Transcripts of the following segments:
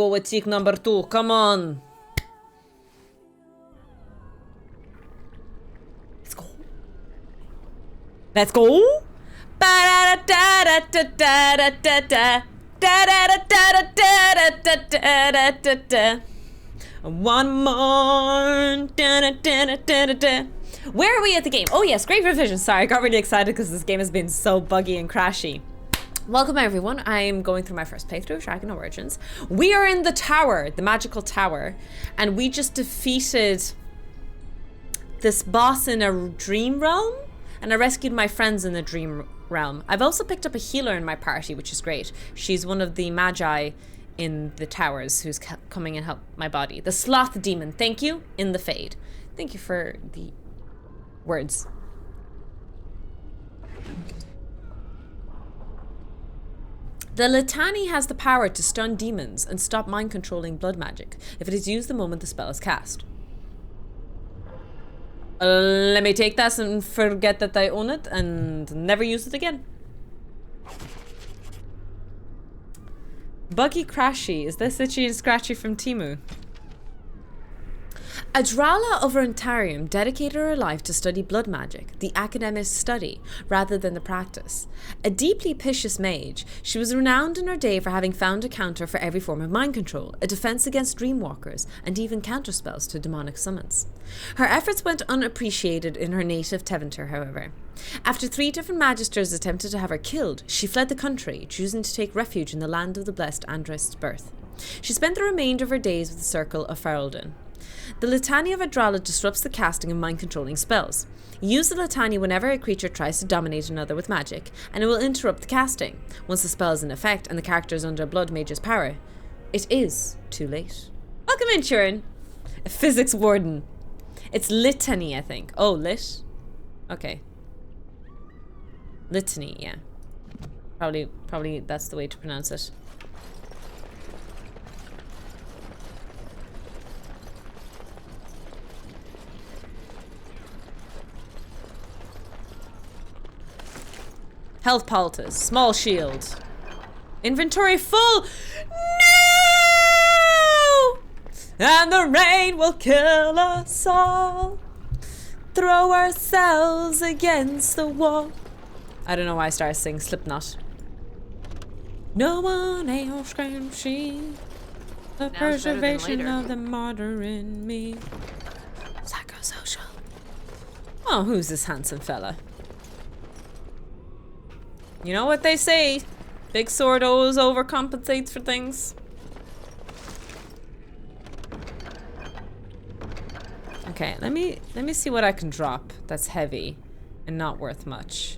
Go with tick number 2. Come on. Let's go. Let's go. One more. Where are we at the game? Oh yes, great revision. Sorry, I got really excited because this game has been so buggy and crashy. Welcome everyone, I'm going through my first playthrough of Dragon Origins. We are in the tower, the magical tower, and we just defeated this boss in a dream realm, and I rescued my friends in the dream realm. I've also picked up a healer in my party, which is great. She's one of the magi in the towers who's coming and help my body. The sloth demon, thank you, in the fade. Thank you for the words. The Litany has the power to stun demons and stop mind-controlling blood magic if it is used the moment the spell is cast. Let me take that and forget that I own it and never use it again. Buggy Crashy, is this Itchy and Scratchy from Temu? Adrala of Rentarium dedicated her life to study blood magic, the academic study, rather than the practice. A deeply vicious mage, she was renowned in her day for having found a counter for every form of mind control, a defense against dreamwalkers, and even counterspells to demonic summons. Her efforts went unappreciated in her native Tevinter, however. After 3 different magisters attempted to have her killed, she fled the country, choosing to take refuge in the land of the blessed Andrist's birth. She spent the remainder of her days with the Circle of Ferelden. The Litany of Adrala disrupts the casting of mind-controlling spells. Use the Litany whenever a creature tries to dominate another with magic, and it will interrupt the casting. Once the spell is in effect and the character is under a blood mage's power, it is too late. Welcome in, Turin. A physics warden. It's Litany, I think. Oh, lit? Okay. Litany, yeah. Probably that's the way to pronounce it. Health poultice, small shield. Inventory full. No! And the rain will kill us all. Throw ourselves against the wall. I don't know why I started singing Slipknot. No one else can see the preservation of the martyr in me. Psychosocial. Oh, who's this handsome fella? You know what they say, big sword always overcompensates for things. Okay, let me see what I can drop that's heavy and not worth much.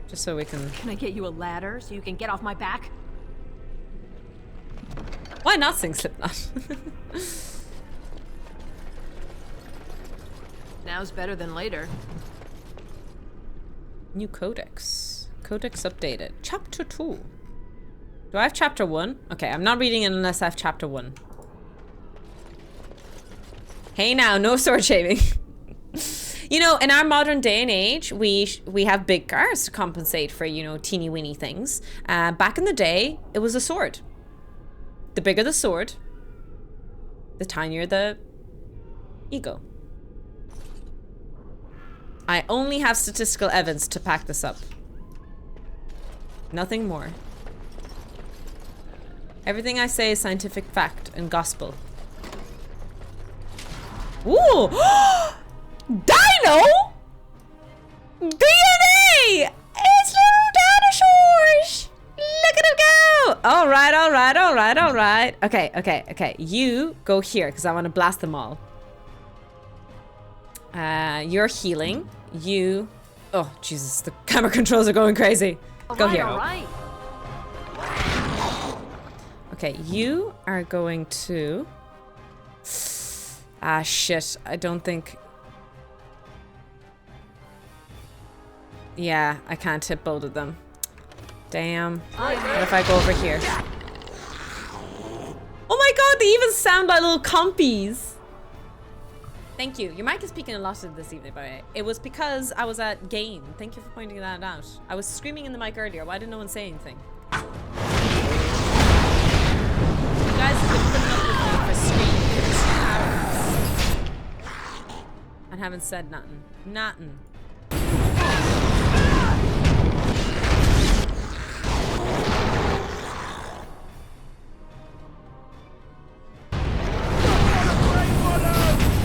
Just so we can... Can I get you a ladder so you can get off my back? Why not sing Slipknot? Now's better than later. New codex. Codex updated. Chapter 2. Do I have chapter 1? Okay, I'm not reading it unless I have chapter 1. Hey now, no sword shaving. You know, in our modern day and age, we have big cars to compensate for, you know, teeny weeny things. Back in the day, it was a sword. The bigger the sword, the tinier the ego. I only have statistical evidence to back this up. Nothing more. Everything I say is scientific fact and gospel. Ooh! Dino! DNA! It's little dinosaurs! Look at them go! Alright. Okay. You go here, because I want to blast them all. You're healing. You... Oh, Jesus. The camera controls are going crazy. Go here. Alright. Okay, you are going to... Ah, shit. I don't think... Yeah, I can't hit both of them. Damn. What if I go over here? Oh my god, they even sound like little compies. Thank you. Your mic is peaking a lot this evening, by the way. It was because I was at game. Thank you for pointing that out. I was screaming in the mic earlier. Why did no one say anything? haven't said nothing. Nothing.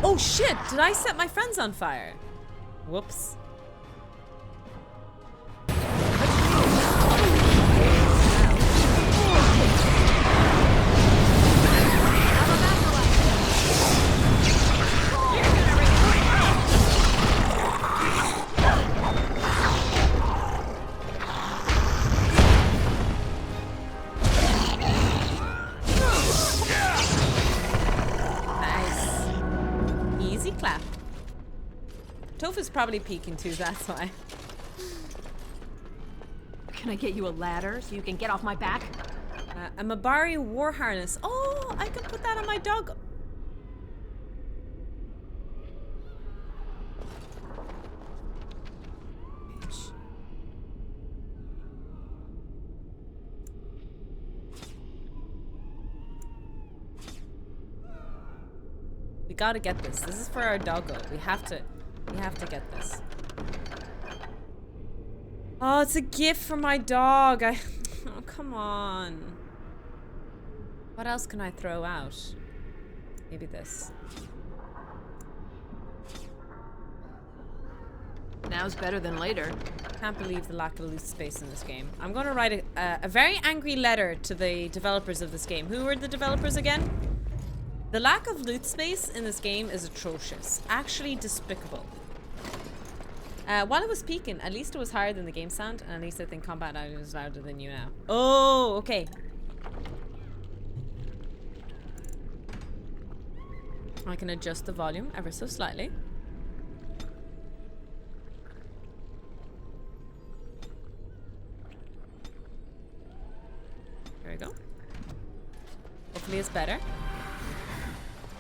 Oh shit! Did I set my friends on fire? Whoops. Clap. Tofu's probably peeking too, that's why. Can I get you a ladder so you can get off my back? A Mabari war harness. Oh, I can put that on my dog. We gotta get this. This is for our doggo. We have to get this. Oh, it's a gift for my dog. Oh, come on. What else can I throw out? Maybe this. Now's better than later. Can't believe the lack of loot space in this game. I'm gonna write a very angry letter to the developers of this game. Who were the developers again? The lack of loot space in this game is atrocious. Actually despicable. While it was peaking, at least it was higher than the game sound, and at least I think combat audio is louder than you now. Oh, okay. I can adjust the volume ever so slightly. There we go. Hopefully it's better.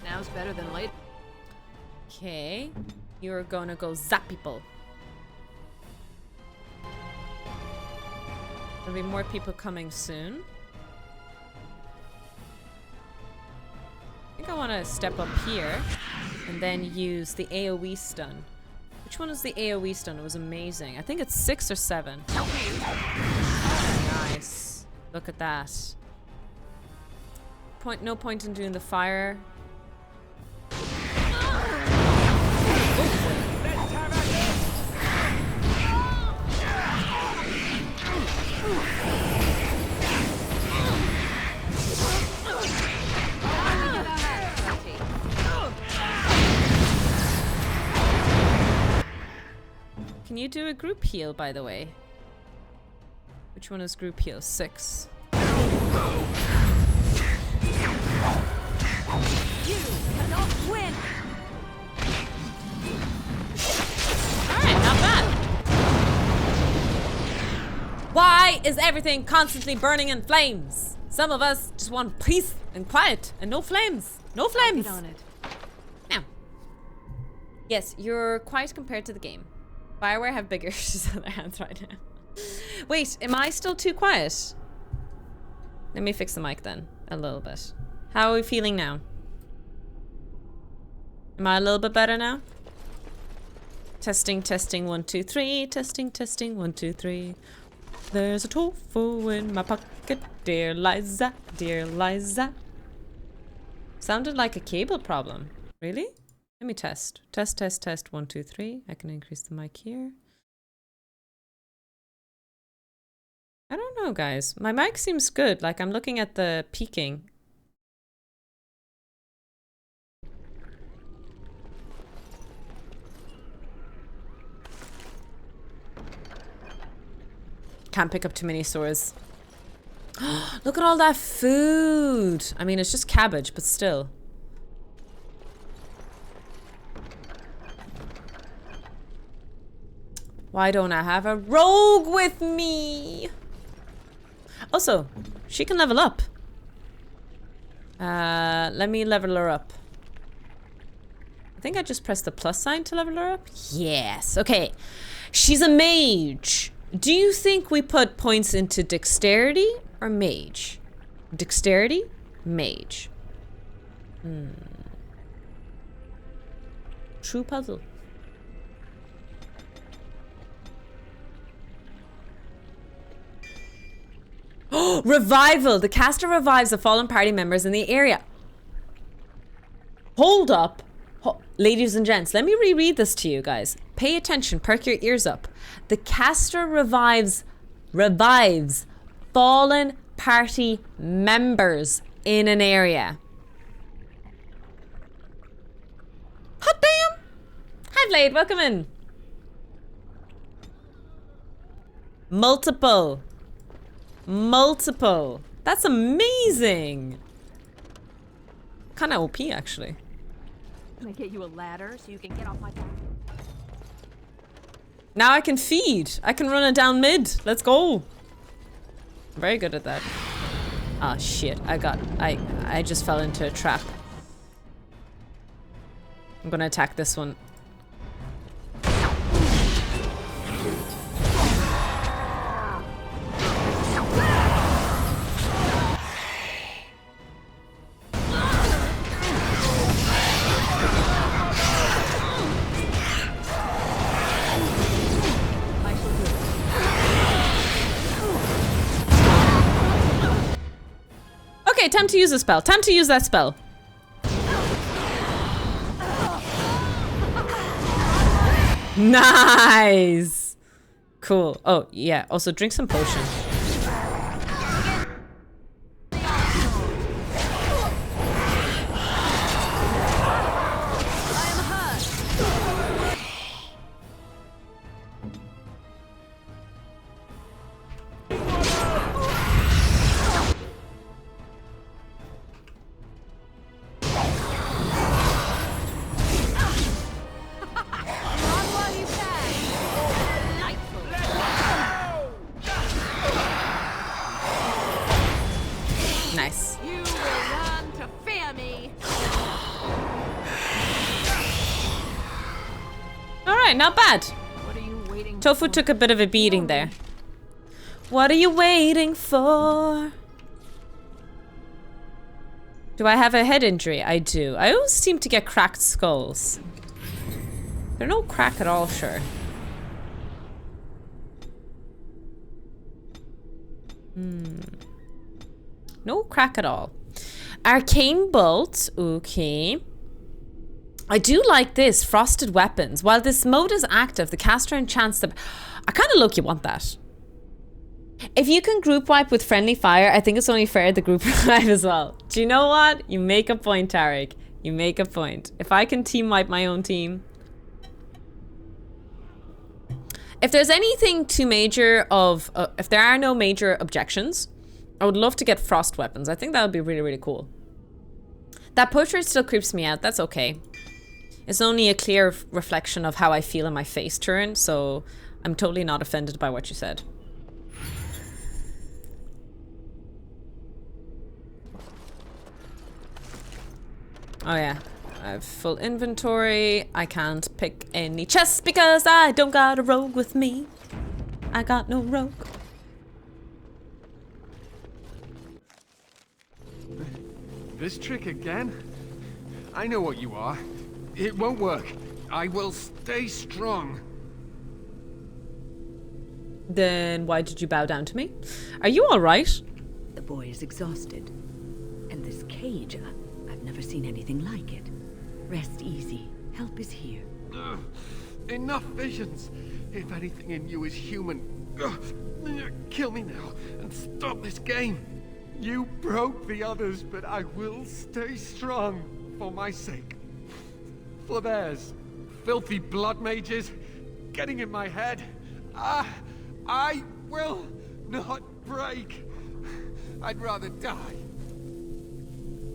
Now's better than later. Okay. You're gonna go zap people. There'll be more people coming soon. I think I want to step up here and then use the AoE stun. Which one is the AoE stun? It was amazing. I think it's 6 or 7. Nice. Look at that. No point in doing the fire. Can you do a group heal, by the way? Which one is group heal? 6. You cannot win. Alright, not bad. Why is everything constantly burning in flames? Some of us just want peace and quiet and no flames. No flames. Get on it. Now. Yes, you're quiet compared to the game. Bioware have bigger issues on their hands right now. Wait, am I still too quiet? Let me fix the mic then, a little bit. How are we feeling now? Am I a little bit better now? Testing, testing, 1, 2, 3. Testing, testing, 1, 2, 3. There's a tofu in my pocket, dear Liza, dear Liza. Sounded like a cable problem. Really? Let me test. Test, test, test. 1, 2, 3. I can increase the mic here. I don't know, guys. My mic seems good. Like, I'm looking at the peaking. Can't pick up too many swords. Look at all that food. I mean, it's just cabbage, but still. Why don't I have a rogue with me? Also, she can level up. Let me level her up. I think I just pressed the plus sign to level her up. Yes, okay. She's a mage. Do you think we put points into dexterity or mage? Dexterity? Mage. True puzzle. Revival! The caster revives the fallen party members in the area. Hold up. Ladies and gents, let me reread this to you guys. Pay attention, perk your ears up. The caster revives fallen party members in an area. Hot damn! Hi Blade, welcome in. Multiple. That's amazing. Kind of OP actually. Can I get you a ladder so you can get off my back? Now I can feed. I can run it down mid. Let's go. Very good at that. Ah, shit. I just fell into a trap. I'm gonna attack this one. Okay, time to use a spell. Time to use that spell. Nice. Cool. Oh, yeah. Also, drink some potion. Nice. You will run to fear me. Alright, not bad. What are you waiting Tofu for? took a bit of a beating there. What are you waiting for? Do I have a head injury? I do. I always seem to get cracked skulls. They're no crack at all, sure. No crack at all. Arcane Bolt. Okay. I do like this. Frosted Weapons. While this mode is active, the caster enchants the... I kind of low-key want that. If you can group wipe with friendly fire, I think it's only fair to group wipe as well. Do you know what? You make a point, Tarek. You make a point. If I can team wipe my own team... If there's anything too major of... if there are no major objections, I would love to get frost weapons. I think that would be really, really cool. That portrait still creeps me out. That's okay. It's only a clear reflection of how I feel in my face turn, so I'm totally not offended by what you said. Oh yeah, I have full inventory. I can't pick any chests because I don't got a rogue with me. I got no rogue. This trick again? I know what you are. It won't work. I will stay strong. Then why did you bow down to me? Are you alright? The boy is exhausted. And this cage, I've never seen anything like it. Rest easy. Help is here. Ugh. Enough visions. If anything in you is human, kill me now and stop this game. You broke the others, but I will stay strong for my sake. For theirs. Filthy blood mages getting in my head. I will not break. I'd rather die.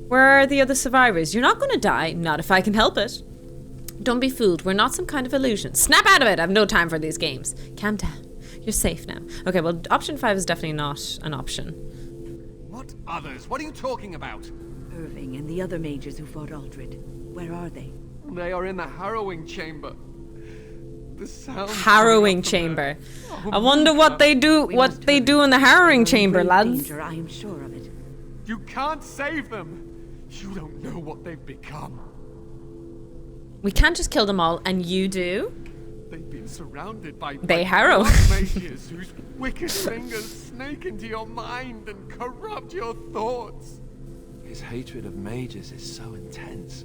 Where are the other survivors? You're not gonna die. Not if I can help it. Don't be fooled. We're not some kind of illusion. Snap out of it. I have no time for these games. Calm down. You're safe now. Okay, well, option 5 is definitely not an option. What others? What are you talking about? Irving and the other mages who fought Aldred. Where are they? They are in the harrowing chamber. The sound. Harrowing chamber. I wonder what they do. What they do in the harrowing chamber, lads. Danger, I am sure of it. You can't save them. You don't know what they've become. We can't just kill them all, and you do. They've been surrounded by harrow. blood mages whose wicked fingers snake into your mind and corrupt your thoughts. His hatred of mages is so intense.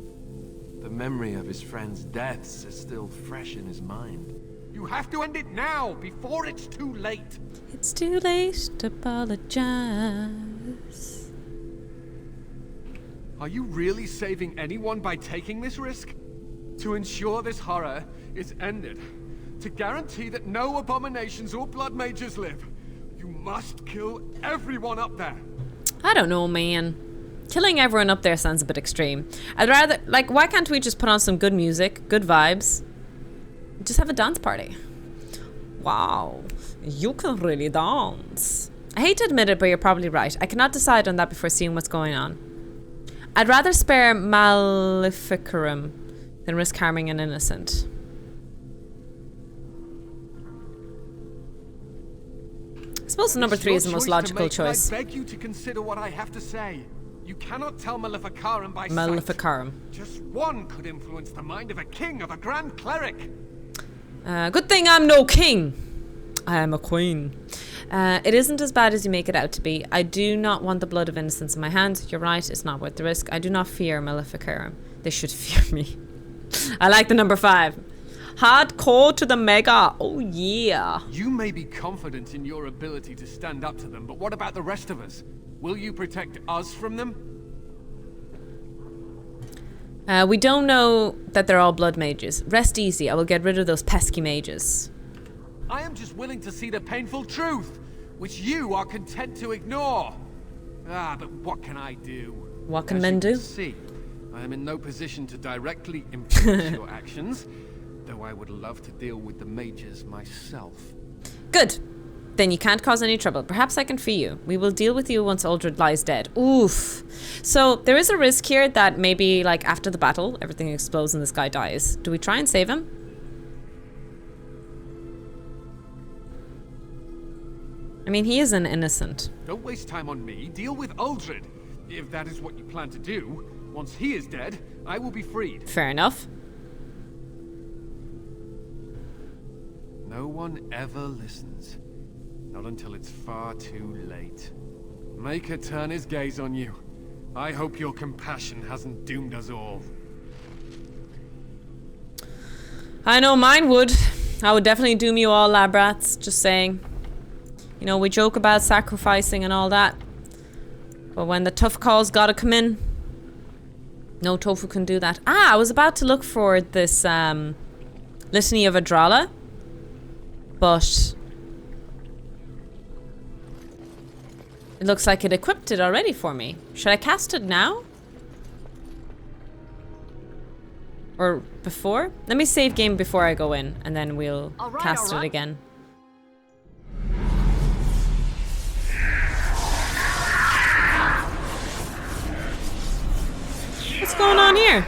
The memory of his friends' deaths is still fresh in his mind. You have to end it now, before it's too late. It's too late to apologize. Are you really saving anyone by taking this risk? To ensure this horror is ended, to guarantee that no abominations or blood mages live, you must kill everyone up there. I don't know, man. Killing everyone up there sounds a bit extreme. I'd rather, like, why can't we just put on some good music, good vibes? Just have a dance party. Wow, you can really dance. I hate to admit it, but you're probably right. I cannot decide on that before seeing what's going on. I'd rather spare Maleficarum than risk harming an innocent. I suppose number 3 is the most logical choice. I beg you to consider what I have to say. You cannot tell Maleficarum by Maleficarum. sight. Just one could influence the mind of a king, of a grand cleric. Good thing I'm no king. I am a queen. It isn't as bad as you make it out to be. I do not want the blood of innocents in my hands. You're right, it's not worth the risk. I do not fear Maleficarum. They should fear me. I like the number 5. Hardcore to the mega. Oh yeah. You may be confident in your ability to stand up to them, but what about the rest of us? Will you protect us from them? We don't know that they're all blood mages. Rest easy, I will get rid of those pesky mages. I am just willing to see the painful truth, which you are content to ignore. But what can I do? What can men do? See, I am in no position to directly influence your actions, though I would love to deal with the mages myself. Good. Then you can't cause any trouble. Perhaps I can free you. We will deal with you once Uldred lies dead. Oof. So there is a risk here that maybe, like, after the battle, everything explodes and this guy dies. Do we try and save him? I mean, he is an innocent. Don't waste time on me. Deal with Uldred. If that is what you plan to do, once he is dead, I will be freed. Fair enough. No one ever listens. Not until it's far too late. Maker turn his gaze on you. I hope your compassion hasn't doomed us all. I know mine would. I would definitely doom you all, lab rats. Just saying. You know, we joke about sacrificing and all that. But when the tough calls gotta come in, no tofu can do that. I was about to look for this Litany of Adrala. But it looks like it equipped it already for me. Should I cast it now? Or before? Let me save game before I go in, and then we'll cast it again. What's going on here?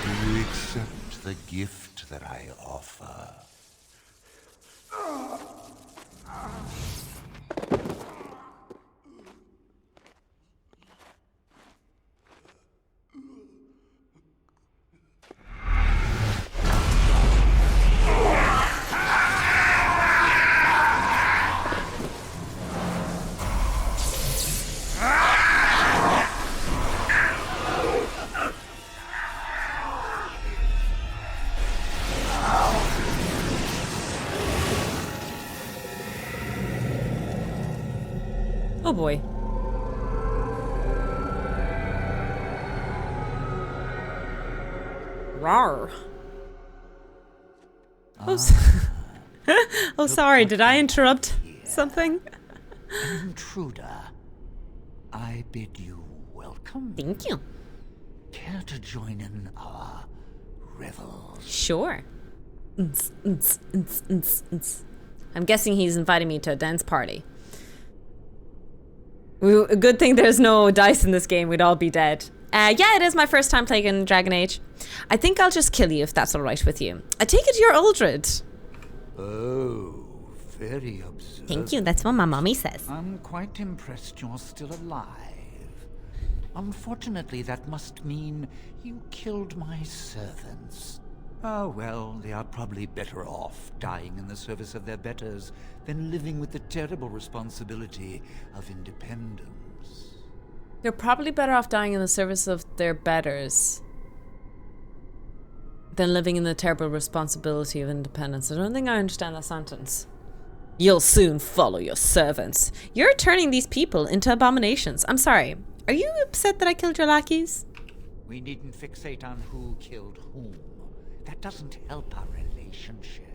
Do you accept the gift that I offer? Oh boy. Rawr. Oh, sorry, did I interrupt something? An intruder. I bid you welcome. Thank you. Care to join in our revels? Sure. I'm guessing he's inviting me to a dance party. A good thing there's no dice in this game, we'd all be dead. Yeah, it is my first time playing Dragon Age. I think I'll just kill you if that's alright with you. I take it you're Uldred. Oh, very observant. Thank you, that's what my mommy says. I'm quite impressed you're still alive. Unfortunately, that must mean you killed my servants. Oh well, they are probably better off dying in the service of their betters than living with the terrible responsibility of independence. They're probably better off dying in the service of their betters than living in the terrible responsibility of independence. I don't think I understand that sentence. You'll soon follow your servants. You're turning these people into abominations. I'm sorry. Are you upset that I killed your lackeys? We needn't fixate on who killed whom. That doesn't help our relationship.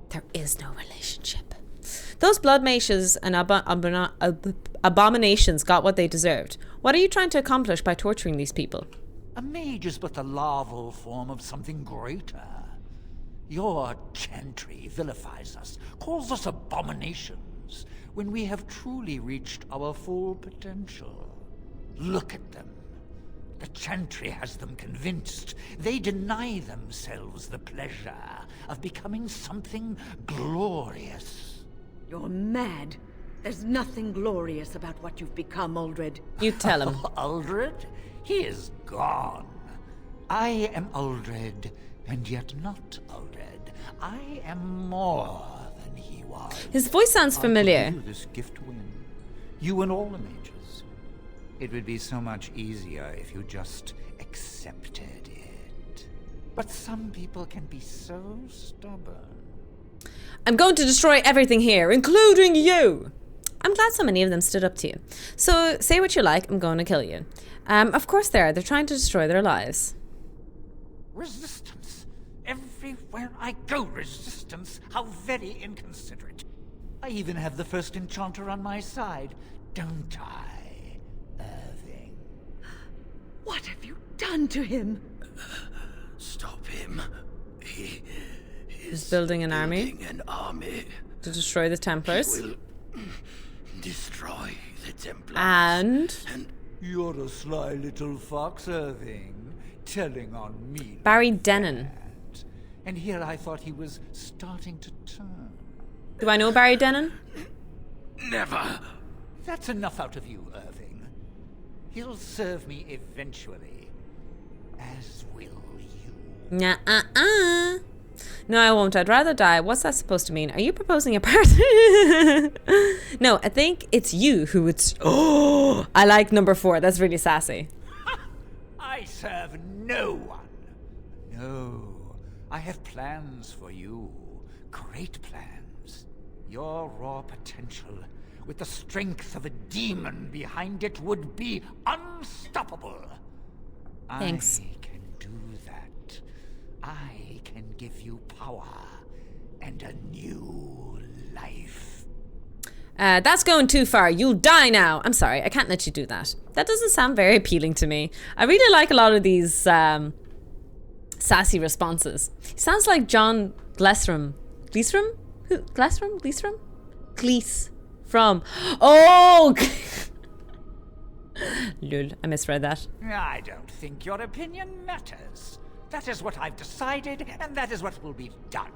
There is no relationship. Those blood mages and abominations got what they deserved. What are you trying to accomplish by torturing these people? A mage is but the larval form of something greater. Your chantry vilifies us, calls us abominations, when we have truly reached our full potential. Look at them. The chantry has them convinced. They deny themselves the pleasure of becoming something glorious. You're mad. There's nothing glorious about what you've become, Uldred. You tell him. Uldred? He is gone. I am Uldred, and yet not Uldred. I am more than he was. His voice sounds familiar. I give you this gift win. You and all the mages. It would be so much easier if you just accepted it. But some people can be so stubborn. I'm going to destroy everything here, including you. I'm glad so many of them stood up to you. So say what you like, I'm going to kill you. Of course they are. They're trying to destroy their lives. Resistance. Everywhere I go, resistance. How very inconsiderate. I even have the first enchanter on my side, don't I, Irving? What have you done to him? Stop him. He's building an army. Building an army. To destroy the Templars. He will destroy the Templars. And You're a sly little fox, Irving, telling on me. Barry like Denon. that. And here I thought he was starting to turn. Do I know Barry Denon? Never. That's enough out of you, Irving. He'll serve me eventually. As will you. Nah, No, I won't. I'd rather die. What's that supposed to mean? Are you proposing a party? No, I think it's you who would... Oh, I like number 4. That's really sassy. I serve no one. No, I have plans for you. Great plans. Your raw potential, with the strength of a demon behind it, would be unstoppable. Thanks. I can do that. I can give you power and a new life. That's going too far. You'll die now. I'm sorry. I can't let you do that. That doesn't sound very appealing to me. I really like a lot of these sassy responses. He sounds like John Glesrum. Glesrum? Who? Glesrum? Glesrum? Glees. From. Oh! Lul. I misread that. I don't think your opinion matters. That is what I've decided, and that is what will be done.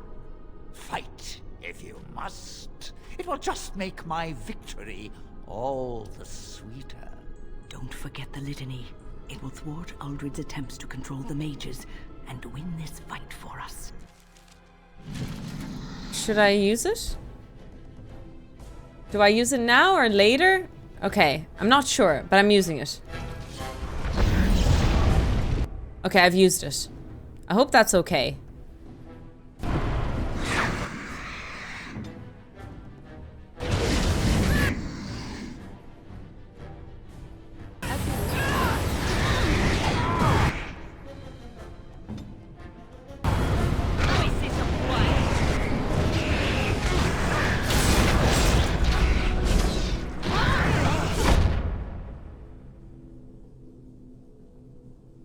Fight, if you must. It will just make my victory all the sweeter. Don't forget the litany. It will thwart Uldred's attempts to control the mages and win this fight for us. Should I use it? Do I use it now or later? Okay, I'm not sure, but I'm using it. Okay, I've used it. I hope that's okay.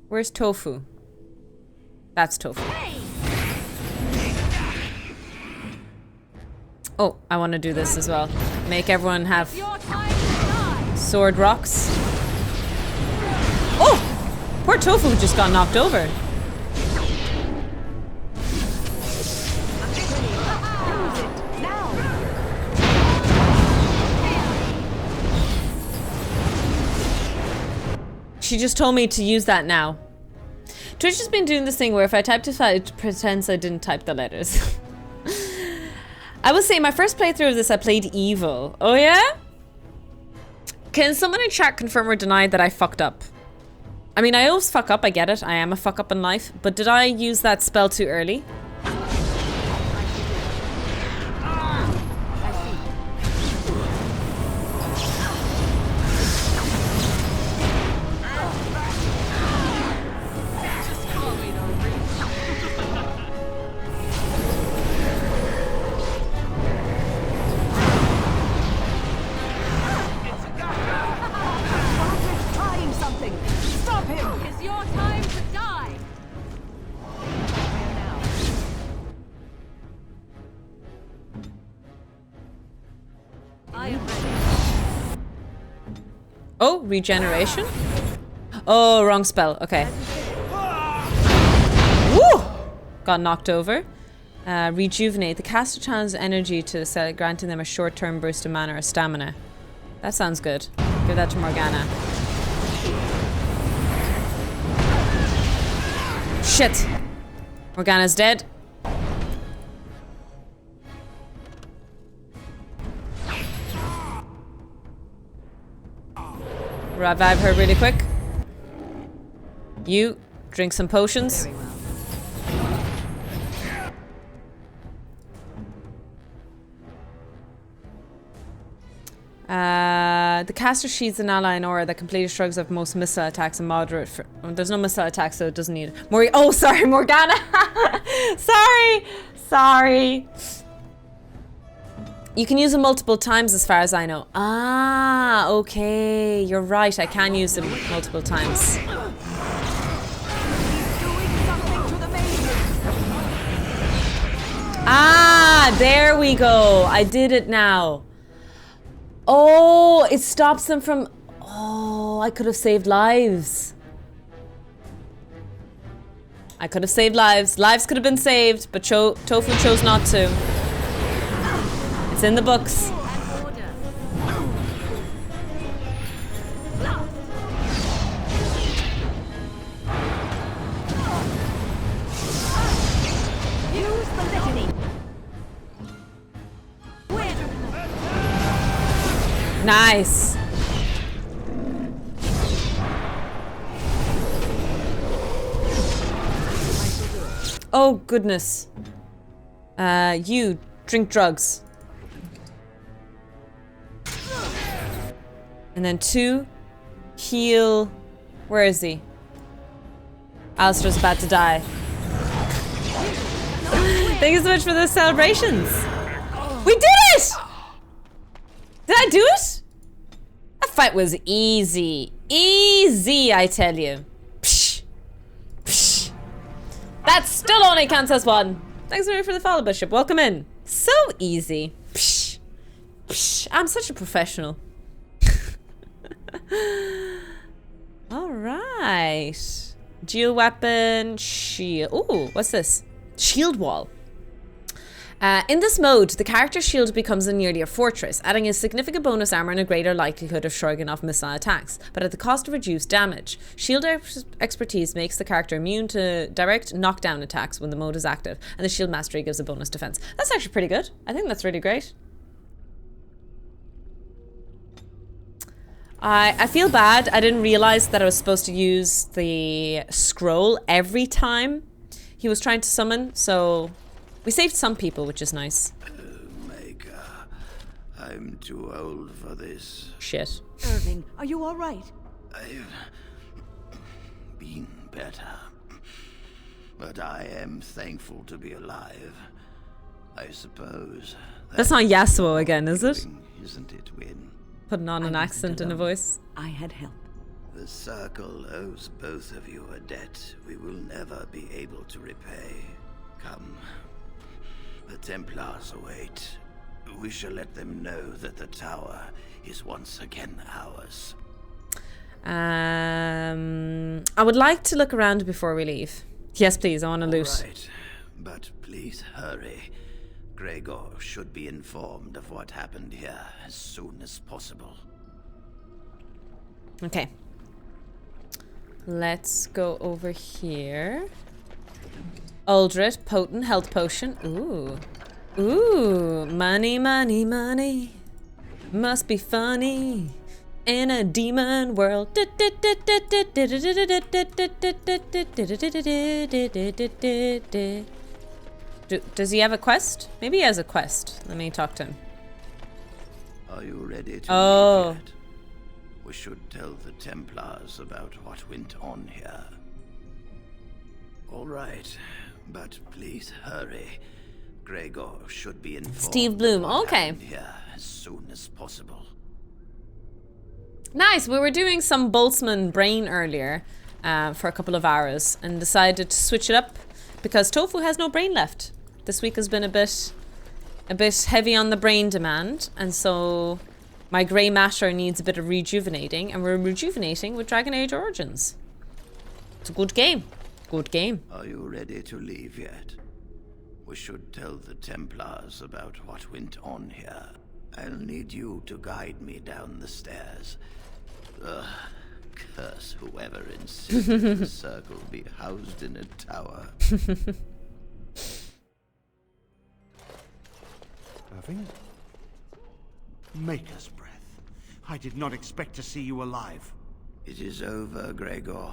Where's Tofu? That's Tofu. Oh, I want to do this as well. Make everyone have sword rocks. Oh! Poor Tofu just got knocked over. she just told me to use that now. Twitch has been doing this thing where if I typed it pretends I didn't type the letters. I will say my first playthrough of this, I played evil. Oh yeah? Can someone in chat confirm or deny that I fucked up? I mean, I always fuck up, I get it. I am a fuck up in life. But did I use that spell too early? Oh, regeneration? Oh, wrong spell. Okay. Woo! Got knocked over. Rejuvenate. The caster channels energy to sell it, granting them a short-term burst of mana or stamina. That sounds good. Give that to Morgana. Shit! Morgana's dead. Revive her really quick. You drink some potions. Very well. The caster sheathes an ally in aura that completely shrugs off most missile attacks and moderate. There's no missile attacks, so it doesn't need. Oh, sorry, Morgana. Sorry. You can use them multiple times, as far as I know. Ah, okay. You're right. I can use them multiple times. Ah, there we go. I did it now. Oh, it stops them from... Oh, I could have saved lives. I could have saved lives. Lives could have been saved, but Tofu chose not to. It's in the books. Nice. Oh, goodness. You drink drugs. And then 2, heal. Where is he? Alistair's about to die. Thank you so much for the celebrations. We did it! Did I do it? That fight was easy. Easy, I tell you. Psh. Psh. That still only counts as 1. Thanks very much for the follow, Bishop. Welcome in. So easy. Psh. Psh. I'm such a professional. Alright. Dual weapon, shield. Ooh, what's this? Shield wall. In this mode, the character's shield becomes nearly a fortress, adding a significant bonus armor and a greater likelihood of shrugging off missile attacks, but at the cost of reduced damage. Shield expertise makes the character immune to direct knockdown attacks when the mode is active, and the shield mastery gives a bonus defense. That's actually pretty good. I think that's really great. I feel bad. I didn't realize that I was supposed to use the scroll every time he was trying to summon, so we saved some people, which is nice. Maker, I'm too old for this. Shit. Irving, are you all right? I've been better, but I am thankful to be alive. I suppose. That's not Yasuo again, is it? Isn't it, Win? Putting on an accent in a voice. I had help. The Circle owes both of you a debt we will never be able to repay. Come. The Templars await. We shall let them know that the tower is once again ours. I would like to look around before we leave. Yes, please. I want to loot. Right, but please hurry. Gregor should be informed of what happened here as soon as possible. Okay. Let's go over here. Aldred, potent health potion. Ooh. Ooh, money, money, money. Must be funny in a demon world. Does he have a quest? Maybe he has a quest. Let me talk to him. Are you ready to leave yet? We should tell the Templars about what went on here. All right, but please hurry. Gregor should be informed. Steve Bloom, okay. Here as soon as possible. Nice. We were doing some Boltzmann brain earlier for a couple of hours and decided to switch it up because Tofu has no brain left. This week has been a bit heavy on the brain demand, and so my grey matter needs a bit of rejuvenating, and we're rejuvenating with Dragon Age Origins. It's a good game. Good game. Are you ready to leave yet? We should tell the Templars about what went on here. I'll need you to guide me down the stairs. Ugh, curse whoever insisted the circle be housed in a tower. Irving? Maker's breath. I did not expect to see you alive. It is over, Gregor.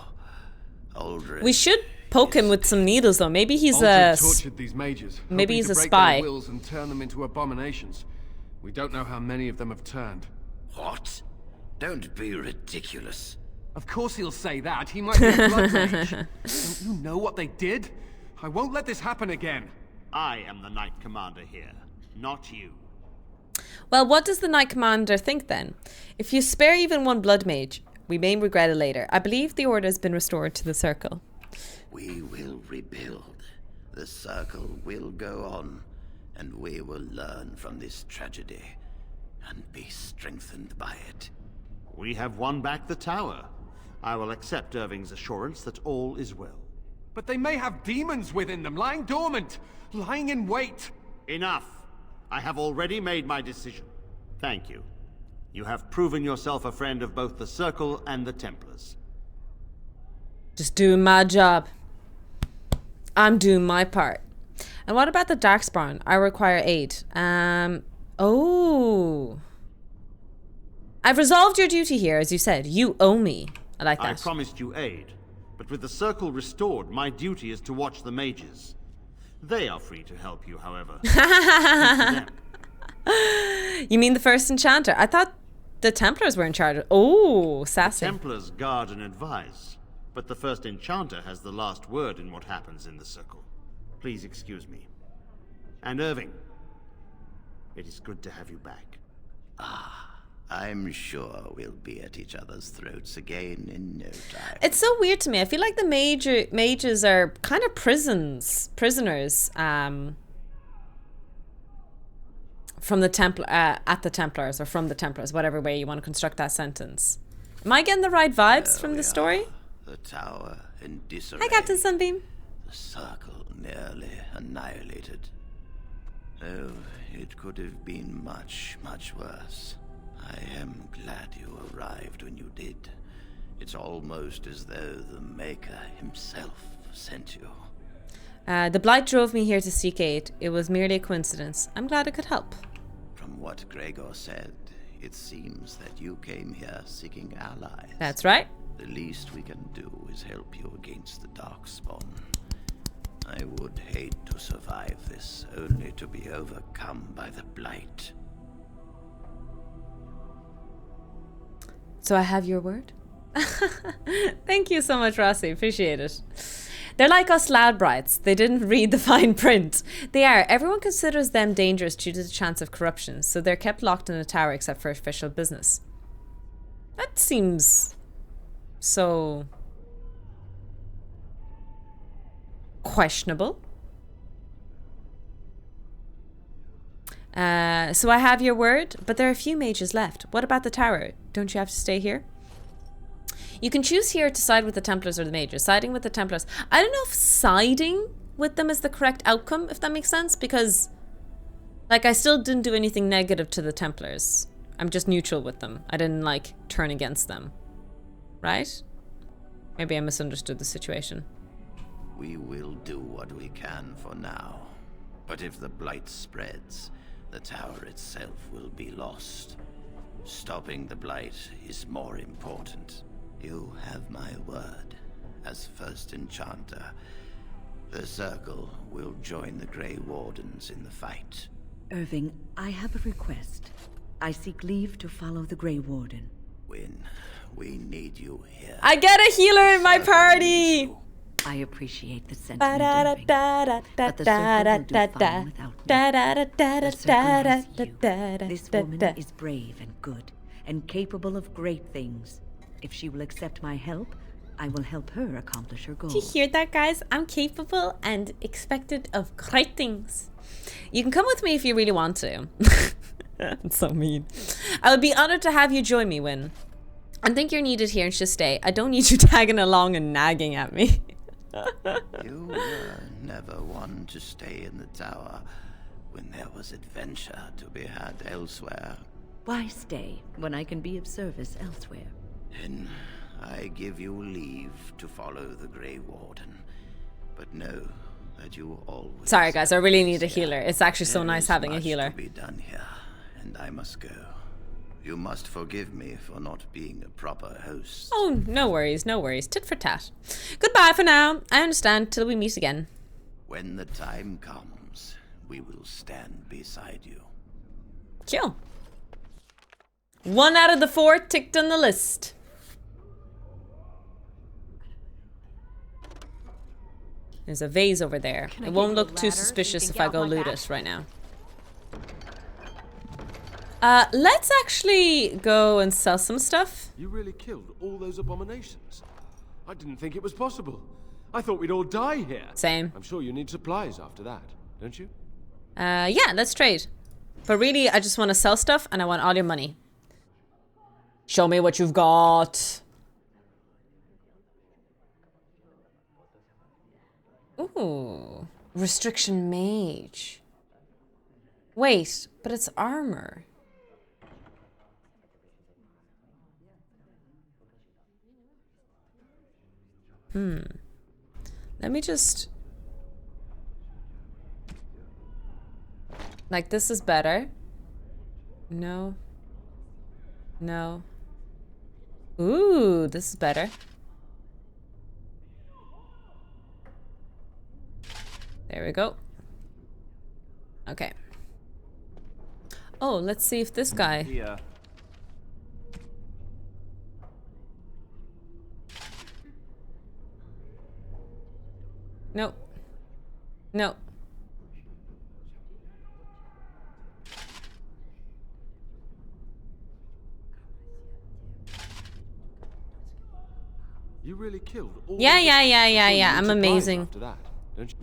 Aldred. We should poke him with some needles, though. Maybe he's Aldred tortured these mages. Maybe he's a break spy. Their wills and turn them into abominations. We don't know how many of them have turned. What? Don't be ridiculous. Of course he'll say that. He might be a blood mage. Don't you know what they did? I won't let this happen again. I am the Knight Commander here, not you. Well, what does the Knight Commander think then? If you spare even one blood mage, we may regret it later. I believe the order has been restored to the circle. We will rebuild. The circle will go on, and we will learn from this tragedy and be strengthened by it. We have won back the tower. I will accept Irving's assurance that all is well. But they may have demons within them, lying dormant, lying in wait. Enough! I have already made my decision. Thank you. You have proven yourself a friend of both the Circle and the Templars. Just doing my job. I'm doing my part. And what about the Darkspawn? I require aid. Oh. I've resolved your duty here, as you said. You owe me. I like that. I promised you aid, but with the Circle restored, my duty is to watch the mages. They are free to help you, however. You mean the first enchanter? I thought the Templars were in charge of... Oh, sassy. The Templars guard and advise, but the first enchanter has the last word in what happens in the Circle. Please excuse me. And Irving, it is good to have you back. I'm sure we'll be at each other's throats again in no time. It's so weird to me. I feel like the mages are kind of prisoners from the at the Templars, or from the Templars, whatever way you want to construct that sentence. Am I getting the right vibes from the story? The tower in disarray. Hi, Captain Sunbeam. The circle nearly annihilated. Oh, it could have been much, much worse. I am glad you arrived when you did. It's almost as though the Maker himself sent you. The Blight drove me here to seek aid. It was merely a coincidence. I'm glad I could help. From what Gregor said, it seems that you came here seeking allies. That's right. The least we can do is help you against the Darkspawn. I would hate to survive this, only to be overcome by the Blight. So I have your word? Thank you so much, Rossi. Appreciate it. They're like us Ladbrights. They didn't read the fine print. They are. Everyone considers them dangerous due to the chance of corruption, so they're kept locked in a tower except for official business. That seems so questionable. So I have your word, but there are a few mages left. What about the tower? Don't you have to stay here? You can choose here to side with the Templars or the mages. Siding with the Templars. I don't know if siding with them is the correct outcome, if that makes sense, because like I still didn't do anything negative to the Templars. I'm just neutral with them. I didn't like turn against them. Right? Maybe I misunderstood the situation. We will do what we can for now. But if the blight spreads, the tower itself will be lost. Stopping the blight is more important. You have my word. As first enchanter, the Circle will join the Grey Wardens in the fight. Irving, I have a request. I seek leave to follow the Grey Warden. Wynne, we need you here. I get a healer in my party! I appreciate the sentiment, Irving, but the Circle will do fine without me. The Circle has you. This woman is brave and good, and capable of great things. If she will accept my help, I will help her accomplish her goals. Do you hear that, guys? I'm capable and expected of great things. You can come with me if you really want to. It's so mean. I would be honored to have you join me, Wynne. I think you're needed here and should stay. I don't need you tagging along and nagging at me. You were never one to stay in the tower when there was adventure to be had elsewhere. Why stay when I can be of service elsewhere? Then I give you leave to follow the Grey Warden, but know that you always... Sorry, guys, I really need a healer. It's actually so nice having a healer. There is much to be done here, and I must go. You must forgive me for not being a proper host. Oh, no worries, no worries. Tit for tat. Goodbye for now. I understand till we meet again. When the time comes, we will stand beside you. Cool. 1 out of the 4 ticked on the list. There's a vase over there. It won't look too suspicious if I go loot it right now. Let's actually go and sell some stuff. You really killed all those abominations? I didn't think it was possible. I thought we'd all die here. Same. I'm sure you need supplies after that, don't you? Yeah, let's trade. But really, I just want to sell stuff and I want all your money. Show me what you've got. Ooh. Restriction mage. Wait, but it's armor. Let me just... Like, this is better. No. No. Ooh, this is better. There we go. Okay. Oh, let's see if this guy... Yeah. No. No. You really killed all Yeah. those- I'm I'm sure you need supplies amazing. after that, don't you?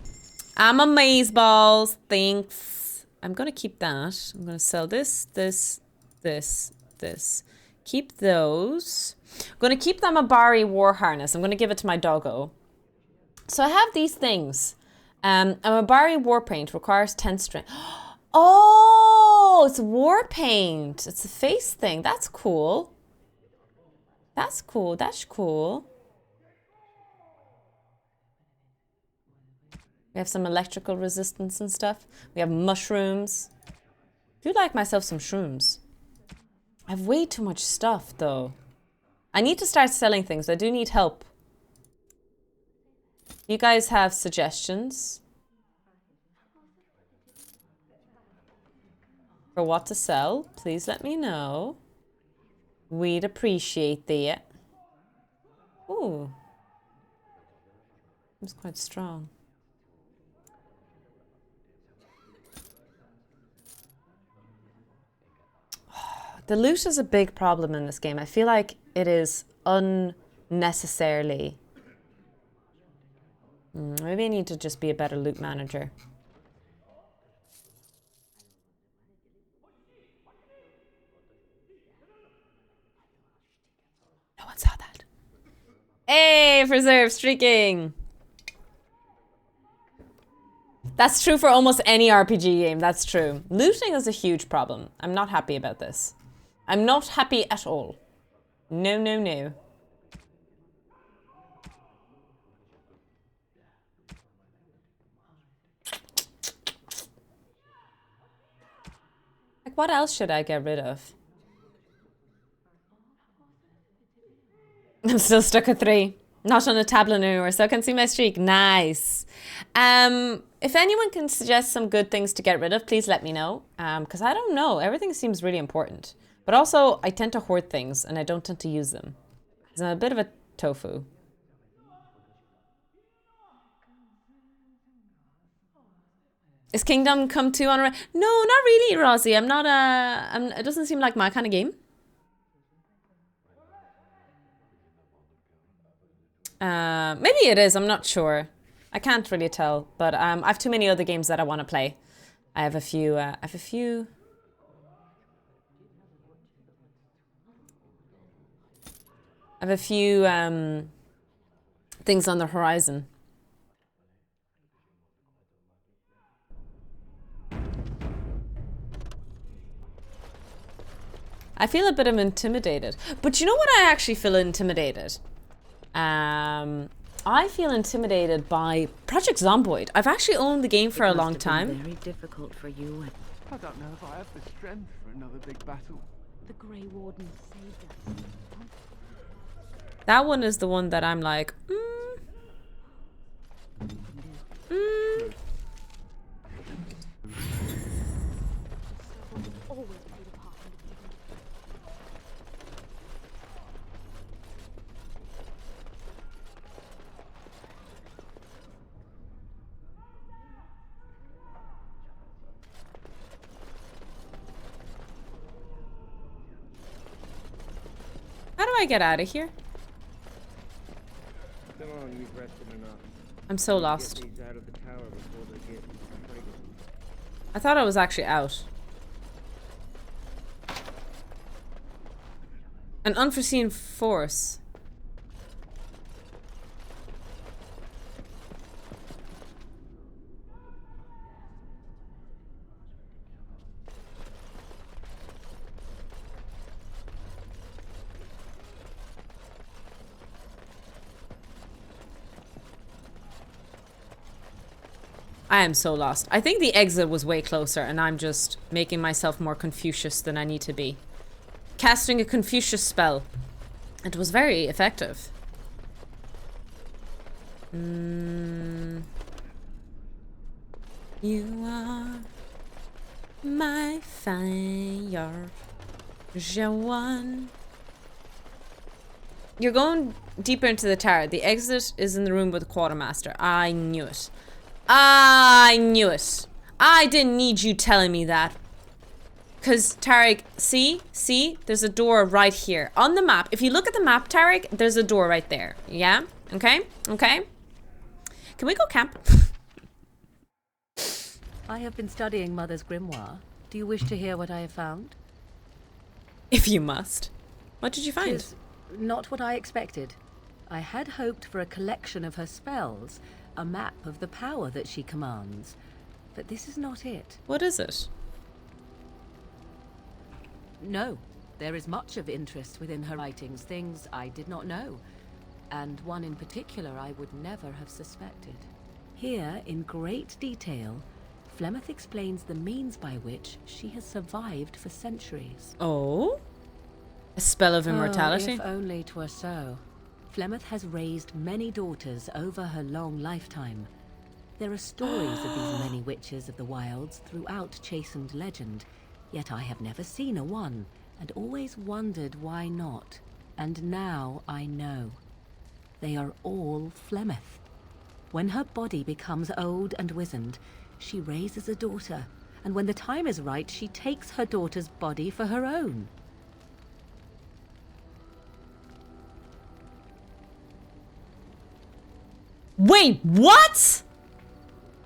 I'm amazeballs. Thanks. I'm gonna keep that. I'm gonna sell this, this, this, this. Keep those. I'm gonna keep the Mabari war harness. I'm gonna give it to my doggo. So I have these things. A Mabari war paint requires 10 strength. Oh, it's war paint. It's a face thing. That's cool. That's cool. That's cool. We have some electrical resistance and stuff. We have mushrooms. I do like myself some shrooms. I have way too much stuff, though. I need to start selling things. I do need help. You guys have suggestions for what to sell? Please let me know. We'd appreciate that. Ooh. It's quite strong. The loot is a big problem in this game. I feel like it is unnecessarily... Maybe I need to just be a better loot manager. No one saw that. Hey, preserve streaking. That's true for almost any RPG game. That's true. Looting is a huge problem. I'm not happy about this. I'm not happy at all. No, no, no. What else should I get rid of? I'm still stuck at 3. Not on a tablet anymore, so I can see my streak. Nice. If anyone can suggest some good things to get rid of, please let me know. Because I don't know. Everything seems really important. But also, I tend to hoard things, and I don't tend to use them. Because I'm a bit of a tofu. Is Kingdom Come 2 on? No, not really, Rosie. I'm not it doesn't seem like my kind of game. Maybe it is. I'm not sure. I can't really tell. But I have too many other games that I want to play. I have a few. Things on the horizon. I feel a bit intimidated. But you know what I actually feel intimidated? I feel intimidated by Project Zomboid. I've actually owned the game for a long time. Very difficult for you. I don't know if I have the strength for another big battle. The Grey Warden saved us. That one is the one that I'm like, How do I get out of here? Come on, you've rested enough. I'm so lost. Get these out of the tower before they get triggered. I thought I was actually out. An unforeseen force. I am so lost. I think the exit was way closer and I'm just making myself more Confucius than I need to be. Casting a Confucius spell. It was very effective. You are my fire. Jawan. You're going deeper into the tower. The exit is in the room with the quartermaster. I knew it. I knew it. I didn't need you telling me that. Because, Tarek, see? There's a door right here. On the map. If you look at the map, Tarek, there's a door right there. Yeah? Okay? Okay? Can we go camp? I have been studying Mother's grimoire. Do you wish to hear what I have found? If you must. What did you find? 'Tis not what I expected. I had hoped for a collection of her spells, a map of the power that she commands. But this is not it. What is it? No, there is much of interest within her writings, things I did not know, and one in particular I would never have suspected. Here, in great detail, Flemeth explains the means by which she has survived for centuries. Oh? A spell of immortality? Oh, if only 'twere so. Flemeth has raised many daughters over her long lifetime. There are stories of these many witches of the wilds throughout chastened legend, yet I have never seen a one, and always wondered why not. And now I know. They are all Flemeth. When her body becomes old and wizened, she raises a daughter, and when the time is right, she takes her daughter's body for her own. Wait, what?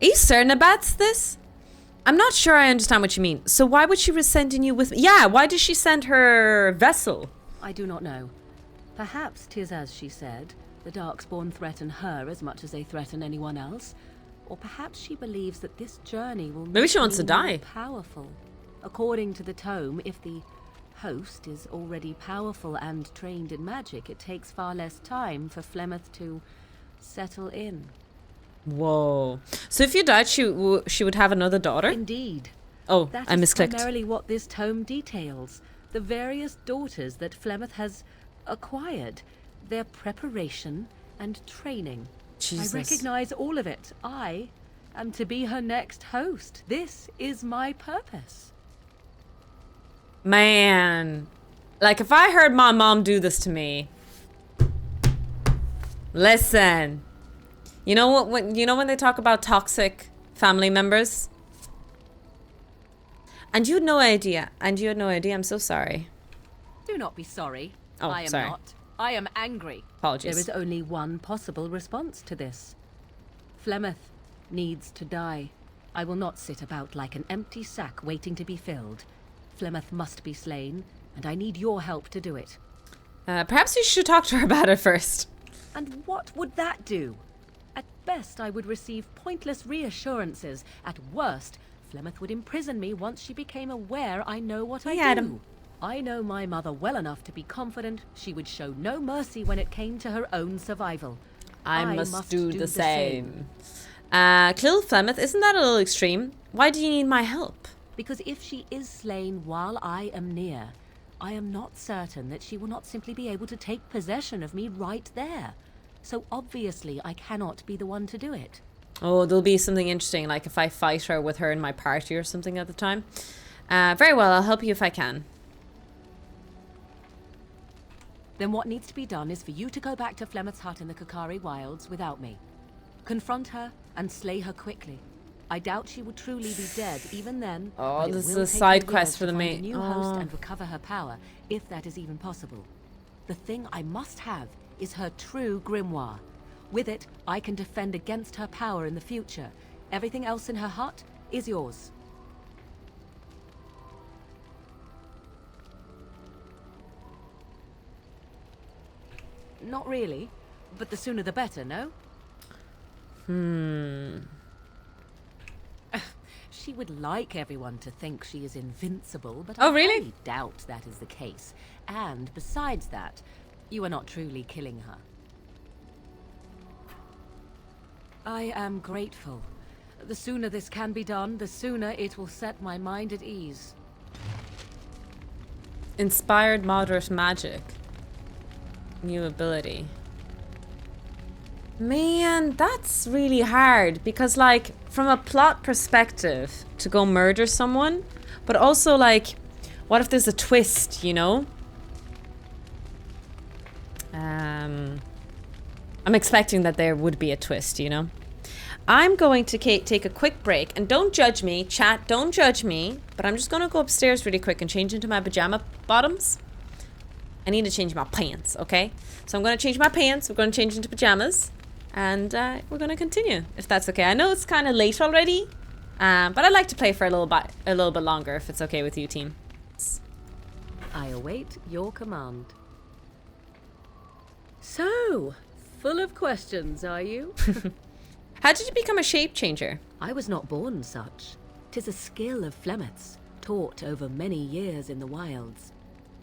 Are you certain about this? I'm not sure I understand what you mean. So why would she be sending you with me? Yeah, why did she send her vessel? I do not know. Perhaps 'tis as she said, the Darkspawn threaten her as much as they threaten anyone else. Or perhaps she believes that this journey will Maybe she wants to me die. more powerful. According to the tome, if the host is already powerful and trained in magic, it takes far less time for Flemeth to settle in. Whoa. So if you died, she would have another daughter? Indeed. Oh, That I is misclicked. primarily what this tome details. The various daughters that Flemeth has acquired. Their preparation and training. Jesus. I recognize all of it. I am to be her next host. This is my purpose. Man. Like, if I heard my mom do this to me... Listen. You know what? When they talk about toxic family members? And you had no idea. I'm so sorry. Do not be sorry. Oh, I am sorry. not. I am angry. Apologies. There is only one possible response to this. Flemeth needs to die. I will not sit about like an empty sack waiting to be filled. Flemeth must be slain, and I need your help to do it. Perhaps you should talk to her about it first. And what would that do? At best, I would receive pointless reassurances. At worst, Flemeth would imprison me once she became aware I know what I do. Adam. I know my mother well enough to be confident she would show no mercy when it came to her own survival. I must do the same. Kill Flemeth, isn't that a little extreme? Why do you need my help? Because if she is slain while I am near, I am not certain that she will not simply be able to take possession of me right there. So obviously I cannot be the one to do it. Oh, there'll be something interesting, like if I fight her with her in my party or something at the time. Very well, I'll help you if I can. Then what needs to be done is for you to go back to Flemeth's hut in the Kakari Wilds without me. Confront her and slay her quickly. I doubt she will truly be dead even then. Oh, but it this is will a take side her quest years for to the find mate. a new host and recover her power, if that is even possible. The thing I must have is her true grimoire. With it, I can defend against her power in the future. Everything else in her hut is yours. Not really, but the sooner the better, no? She would like everyone to think she is invincible, but Oh, I really? highly doubt that is the case. And besides that, you are not truly killing her. I am grateful. The sooner this can be done, the sooner it will set my mind at ease. Inspired moderate magic. New ability. Man, that's really hard because, like, from a plot perspective, to go murder someone, but also, like, what if there's a twist, you know? I'm expecting that there would be a twist, you know? I'm going to take a quick break, and don't judge me, chat, don't judge me, but I'm just gonna go upstairs really quick and change into my pajama bottoms. I need to change my pants, okay? So I'm gonna change my pants, we're gonna change into pajamas, and we're gonna continue, if that's okay. I know it's kind of late already, but I'd like to play for a little bit longer, if it's okay with you, team. I await your command. So, full of questions, are you? How did you become a shape changer? I was not born such. 'Tis a skill of Flemeth's, taught over many years in the wilds.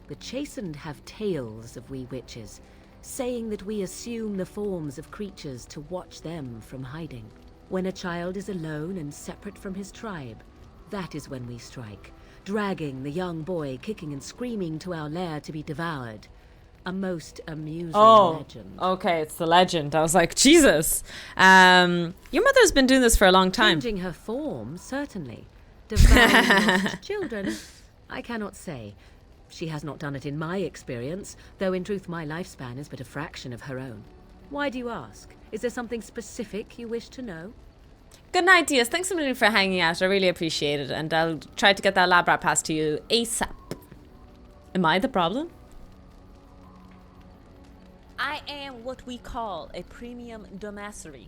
The chastened have tales of we witches, saying that we assume the forms of creatures to watch them from hiding. When a child is alone and separate from his tribe, that is when we strike, dragging the young boy kicking and screaming to our lair to be devoured. A most amusing legend. Okay, it's the legend. I was like, Jesus. Your mother's been doing this for a long time. Changing her form, certainly. Devouring lost children, I cannot say. She has not done it in my experience, though in truth my lifespan is but a fraction of her own. Why do you ask? Is there something specific you wish to know? Good night, Diaz. Thanks a million for hanging out. I really appreciate it. And I'll try to get that lab rat pass to you ASAP. Am I the problem? I am what we call a premium dumbassery.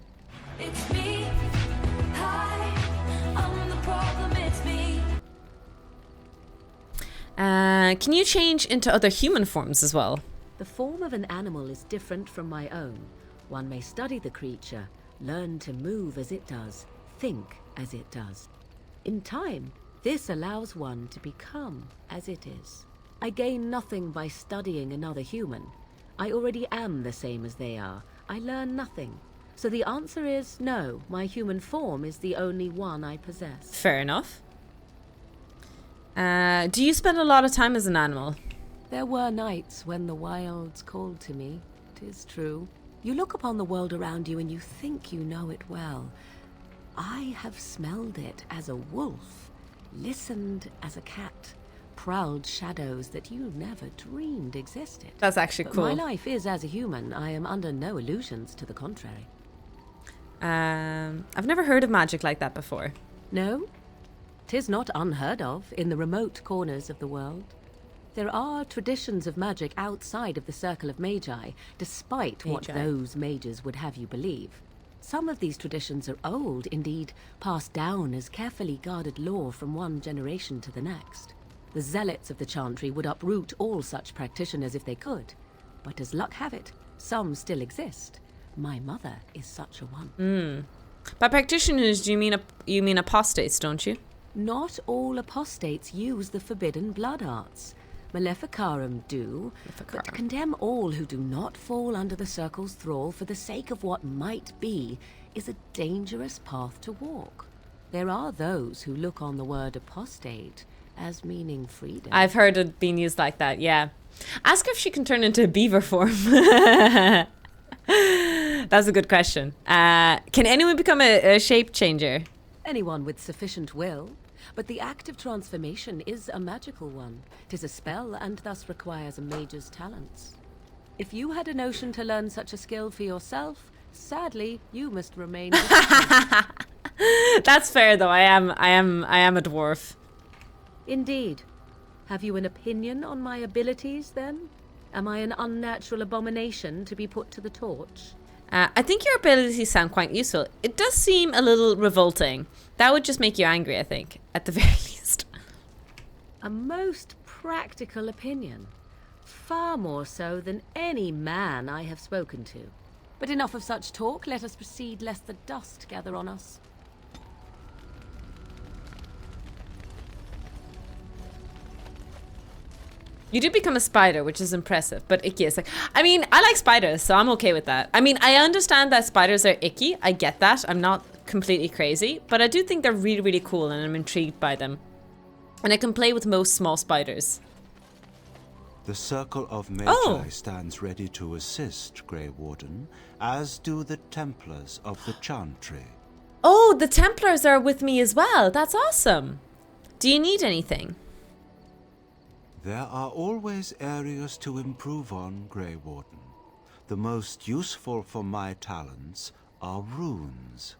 It's me. Hi, I'm the problem, it's me. Can you change into other human forms as well? The form of an animal is different from my own. One may study the creature, learn to move as it does, think as it does. In time, this allows one to become as it is. I gain nothing by studying another human. I already am the same as they are. I learn nothing. So the answer is no, my human form is the only one I possess. Fair enough. Do you spend a lot of time as an animal? There were nights when the wilds called to me, 'tis true. You look upon the world around you and you think you know it well. I have smelled it as a wolf, listened as a cat, prowled shadows that you never dreamed existed. That's actually But cool. my life is as a human. I am under no illusions to the contrary. I've never heard of magic like that before. No? 'Tis not unheard of in the remote corners of the world. There are traditions of magic outside of the circle of magi, despite what Magi. those mages would have you believe. Some of these traditions are old, indeed, passed down as carefully guarded lore from one generation to the next. The zealots of the chantry would uproot all such practitioners if they could. But as luck have it, some still exist. My mother is such a one. By practitioners, do you mean apostates, don't you? Not all apostates use the forbidden blood arts. Maleficarum do, but to condemn all who do not fall under the circle's thrall for the sake of what might be is a dangerous path to walk. There are those who look on the word apostate as meaning freedom. I've heard it being used like that, yeah. Ask her if she can turn into a beaver form. That's a good question. Can anyone become a shape changer? Anyone with sufficient will. But the act of transformation is a magical one. 'Tis a spell and thus requires a mage's talents. If you had a notion to learn such a skill for yourself, sadly, you must remain. That's fair, though. I am a dwarf. Indeed. Have you an opinion on my abilities, then? Am I an unnatural abomination to be put to the torch? I think your abilities sound quite useful. It does seem a little revolting. That would just make you angry, I think, at the very least. A most practical opinion. Far more so than any man I have spoken to. But enough of such talk. Let us proceed, lest the dust gather on us. You do become a spider, which is impressive, but icky is like... I mean, I like spiders, so I'm okay with that. I mean, I understand that spiders are icky. I get that. I'm not completely crazy, but I do think they're really, really cool, and I'm intrigued by them. And I can play with most small spiders. The Circle of Magi stands ready to assist, Grey Warden, as do the Templars of the Chantry. Oh, the Templars are with me as well. That's awesome. Do you need anything? There are always areas to improve on, Grey Warden. The most useful for my talents are runes.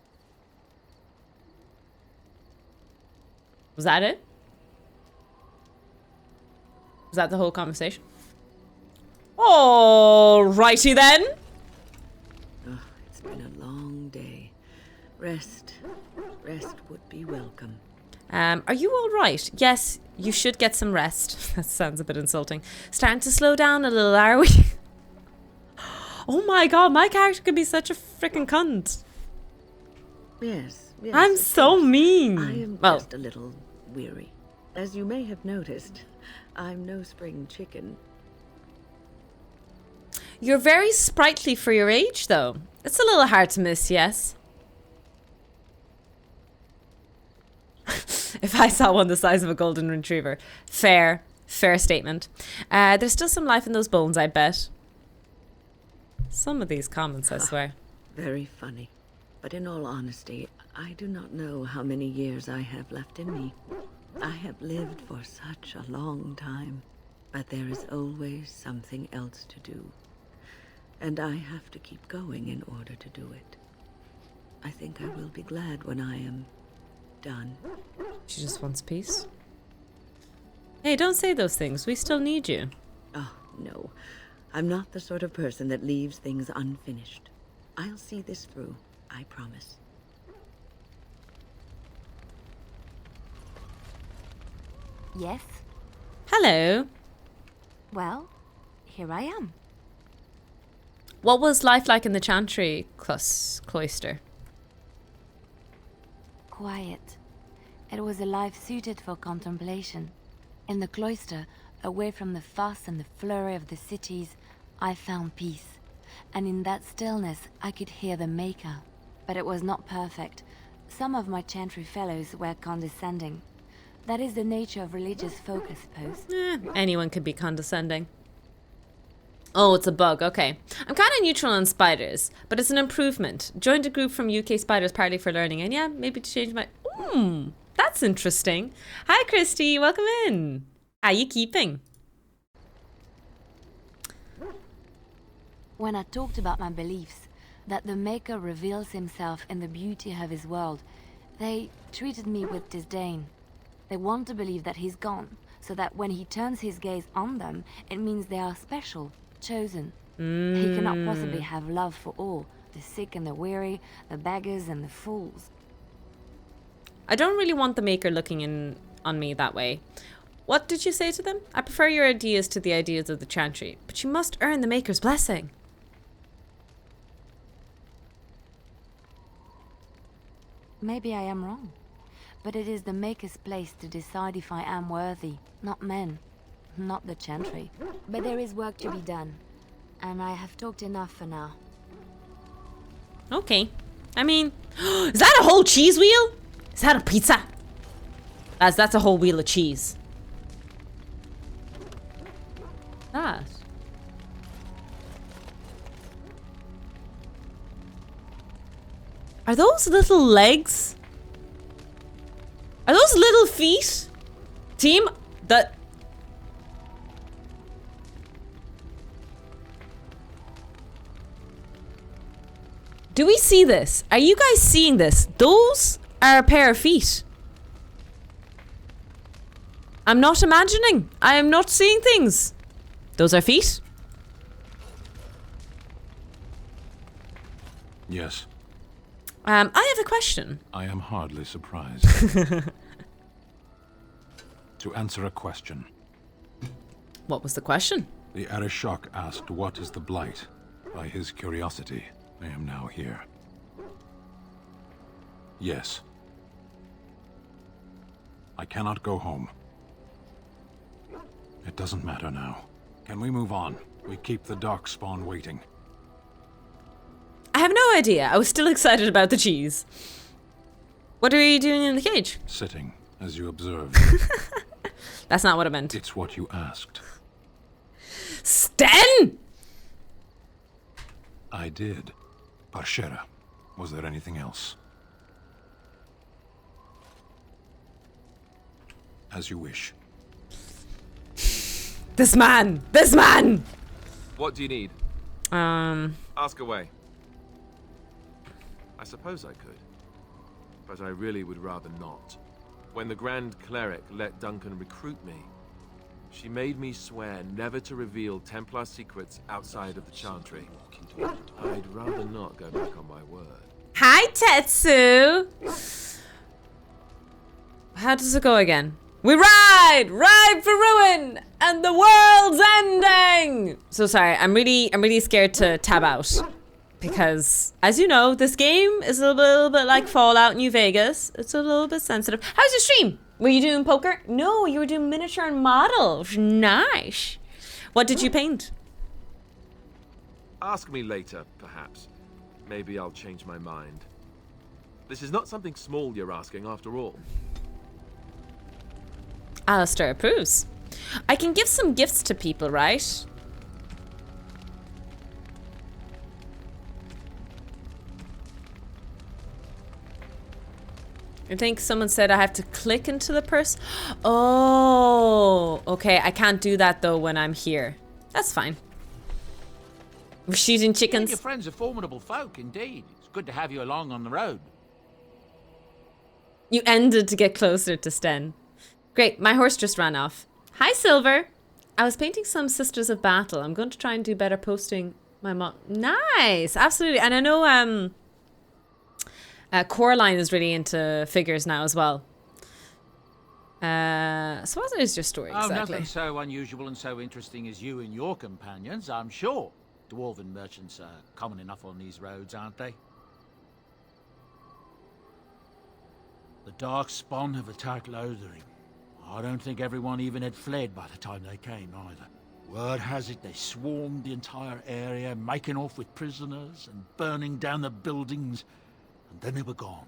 Was that it? Was that the whole conversation? Alrighty then. Oh, it's been a long day. Rest would be welcome. Are you alright? Yes, you should get some rest. That sounds a bit insulting. Starting to slow down a little, are we? Oh my god, my character could be such a freaking cunt. Yes. I'm so mean. I am Well, just a little weary. As you may have noticed, I'm no spring chicken. you're very sprightly for your age, though. It's a little hard to miss, yes? If I saw one the size of a golden retriever. Fair statement. There's still some life in those bones, I bet. Some of these comments, I swear. Very funny. But in all honesty, I do not know how many years I have left in me. I have lived for such a long time, but there is always something else to do. And I have to keep going in order to do it. I think I will be glad when I am done. She just wants peace. Hey, don't say those things. We still need you. Oh, no. I'm not the sort of person that leaves things unfinished. I'll see this through, I promise. Yes? Hello. Well, here I am. What was life like in the Chantry cloister? Quiet. It was a life suited for contemplation. In the cloister, away from the fuss and the flurry of the cities, I found peace. And in that stillness, I could hear the Maker. But it was not perfect. Some of my Chantry fellows were condescending. That is the nature of religious folk, I suppose. Anyone could be condescending. Oh, it's a bug. Okay. I'm kind of neutral on spiders, but it's an improvement. Joined a group from UK Spiders partly for learning, and yeah, maybe to change my... that's interesting. Hi, Christy. Welcome in. How you keeping? When I talked about my beliefs, that the Maker reveals himself in the beauty of his world, they treated me with disdain. They want to believe that he's gone, so that when he turns his gaze on them, it means they are special, chosen. He cannot possibly have love for all, the sick and the weary, the beggars and the fools. I don't really want the Maker looking on me that way. What did you say to them? I prefer your ideas to the ideas of the Chantry, but you must earn the Maker's blessing. Maybe I am wrong, but it is the Maker's place to decide if I am worthy, not men, not the Chantry. But there is work to be done, and I have talked enough for now. Okay. I mean, is that a whole cheese wheel? Is that a pizza? That's a whole wheel of cheese. That. Are those little legs? Are those little feet? Team, that... Do we see this? Are you guys seeing this? Those are a pair of feet. I'm not imagining. I am not seeing things. Those are feet? Yes. I have a question. I am hardly surprised. To answer a question. What was the question? The Arishok asked what is the Blight. By his curiosity, I am now here. Yes. I cannot go home. It doesn't matter now. Can we move on? We keep the Darkspawn waiting. I have no idea. I was still excited about the cheese. What are you doing in the cage? Sitting, as you observed. That's not what I meant. It's what you asked. Sten! I did. Parshera, was there anything else? As you wish. This man! This man! What do you need? Ask away. I suppose I could, but I really would rather not. When the Grand Cleric let Duncan recruit me, she made me swear never to reveal Templar secrets outside of the Chantry. I'd rather not go back on my word. Hi, Tetsu! How does it go again? We ride for ruin, and the world's ending. So sorry, I'm really scared to tab out because, as you know, this game is a little bit like Fallout New Vegas. It's a little bit sensitive. How's your stream? Were you doing poker? No, you were doing miniature and model. Nice. What did you paint? Ask me later, perhaps. Maybe I'll change my mind. This is not something small you're asking, after all. Alistair approves. I can give some gifts to people, right? I think someone said I have to click into the purse. Oh, okay. I can't do that though when I'm here. That's fine. We're shooting chickens. Your friends are formidable folk, indeed. It's good to have you along on the road. You ended to get closer to Sten. Great, my horse just ran off. Hi, Silver. I was painting some Sisters of Battle. I'm going to try and do better posting my mom. Nice, absolutely. And I know Coraline is really into figures now as well. So what is your story exactly? Nothing so unusual and so interesting as you and your companions, I'm sure. Dwarven merchants are common enough on these roads, aren't they? The Darkspawn have attacked Lothering. I don't think everyone even had fled by the time they came, either. Word has it they swarmed the entire area, making off with prisoners and burning down the buildings, and then they were gone.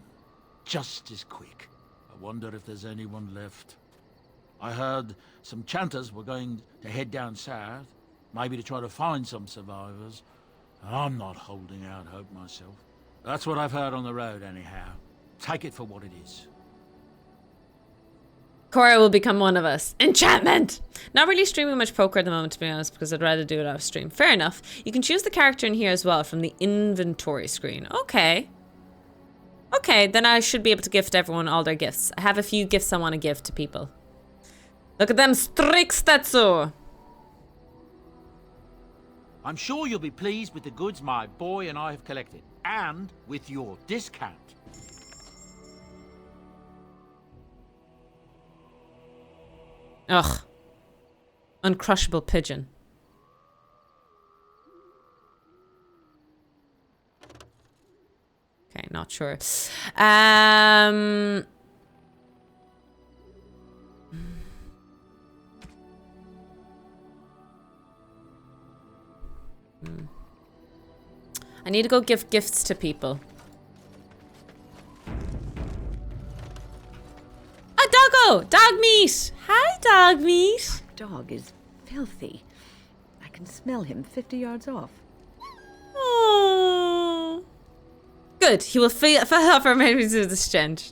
Just as quick. I wonder if there's anyone left. I heard some chanters were going to head down south, maybe to try to find some survivors. I'm not holding out hope myself. That's what I've heard on the road, anyhow. Take it for what it is. Cora will become one of us. Enchantment! Not really streaming much poker at the moment, to be honest, because I'd rather do it off stream. Fair enough. You can choose the character in here as well from the inventory screen. Okay. Okay, then I should be able to gift everyone all their gifts. I have a few gifts I want to give to people. Look at them Strixtetsu! I'm sure you'll be pleased with the goods my boy and I have collected, and with your discount. Ugh. Uncrushable pigeon. Okay, not sure. I need to go give gifts to people. A doggo! Dog meat! Hi, dog meat! Dog is filthy. I can smell him 50 yards off. Oh. Good. He will offer maybe to the exchange.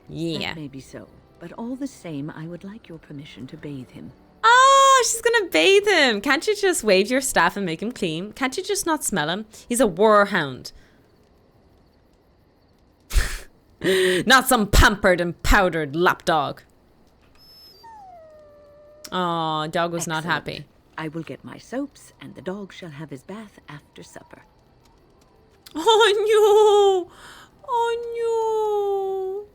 Yeah. That may be so, but all the same, I would like your permission to bathe him. Oh, she's gonna bathe him. Can't you just wave your staff and make him clean? Can't you just not smell him? He's a warhound. Not some pampered and powdered lapdog. Oh, dog was not happy. I will get my soaps, and the dog shall have his bath after supper. Oh no! Oh no!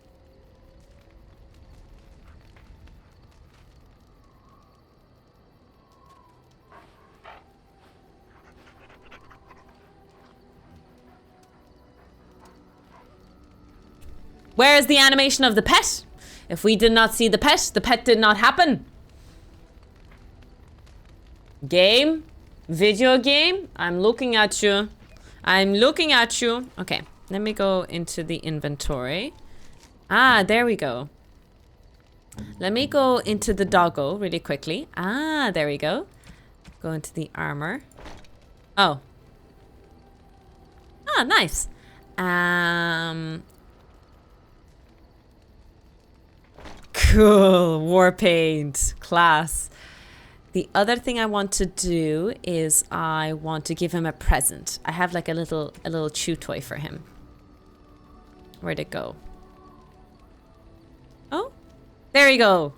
Where is the animation of the pet? If we did not see the pet did not happen. Game? Video game? I'm looking at you. I'm looking at you. Okay, let me go into the inventory. Ah, there we go. Let me go into the doggo really quickly. Ah, there we go. Go into the armor. Oh. Ah, nice. Cool. War paint. Class. The other thing I want to do is I want to give him a present. I have like a little chew toy for him. Where'd it go? Oh, there you go.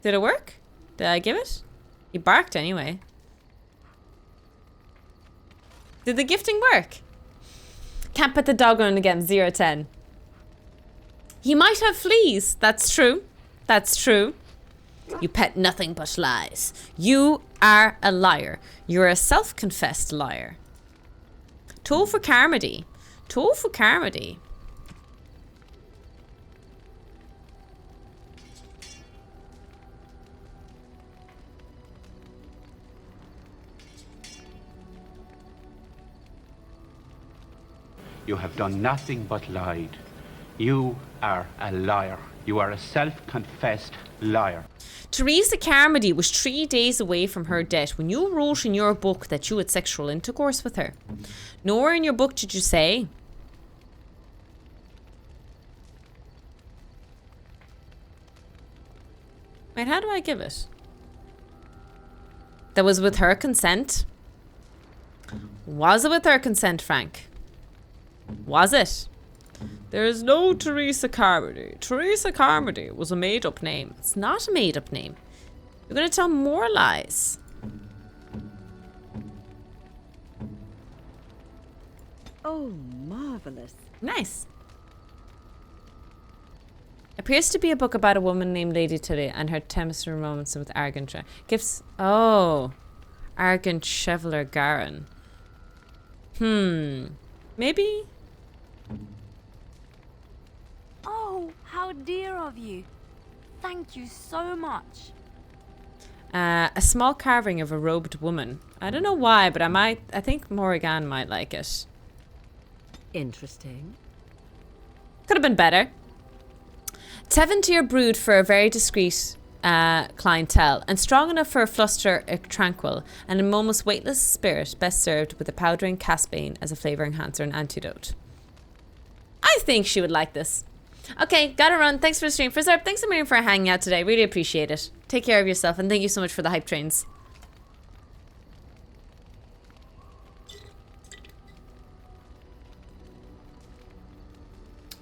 Did it work? Did I give it? He barked anyway. Did the gifting work? Can't put the dog on again. 0-10. He might have fleas. That's true. That's true. You pet nothing but lies. You are a liar. You're a self-confessed liar. Toll for Carmody. Toll for Carmody. You have done nothing but lied. You are a liar. You are a self-confessed liar. Teresa Carmody was 3 days away from her death when you wrote in your book that you had sexual intercourse with her. Nowhere in your book did you say. Wait, how do I give it? That was with her consent? Was it with her consent, Frank? Was it? There's no Teresa Carmody. Teresa Carmody was a made-up name. It's not a made-up name. You're going to tell more lies. Oh, marvelous. Nice. Appears to be a book about a woman named Lady Tilly and her temporary moments with arrogant gifts. Oh, arrogant Chevalier Garin. Maybe. Oh, how dear of you. Thank you so much. A small carving of a robed woman. I don't know why, but I think Morrigan might like it. Interesting. Could have been better. Tevin to your brood for a very discreet clientele, and strong enough for a fluster tranquil, and a moment's weightless spirit best served with a powdering caspane as a flavour enhancer and antidote. I think she would like this. Okay, gotta run. Thanks for the stream. Frizzarp, thanks a million for hanging out today. Really appreciate it. Take care of yourself, and thank you so much for the hype trains.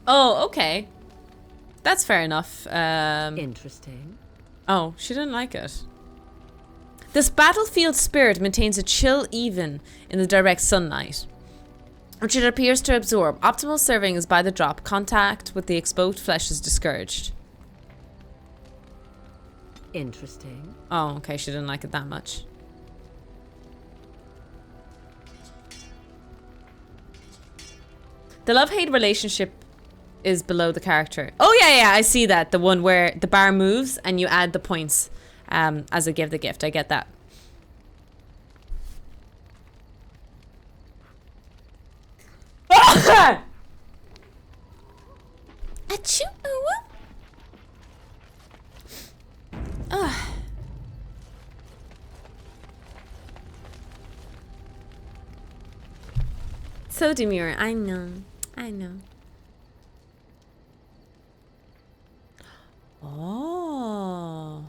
Oh, okay. That's fair enough. Interesting. Oh, she didn't like it. This battlefield spirit maintains a chill even in the direct sunlight, which it appears to absorb. Optimal serving is by the drop. Contact with the exposed flesh is discouraged. Interesting. Oh, okay. She didn't like it that much. The love-hate relationship is below the character. Oh, yeah, I see that. The one where the bar moves and you add the points as a give the gift. I get that. Achoo! So demure. I know. Oh.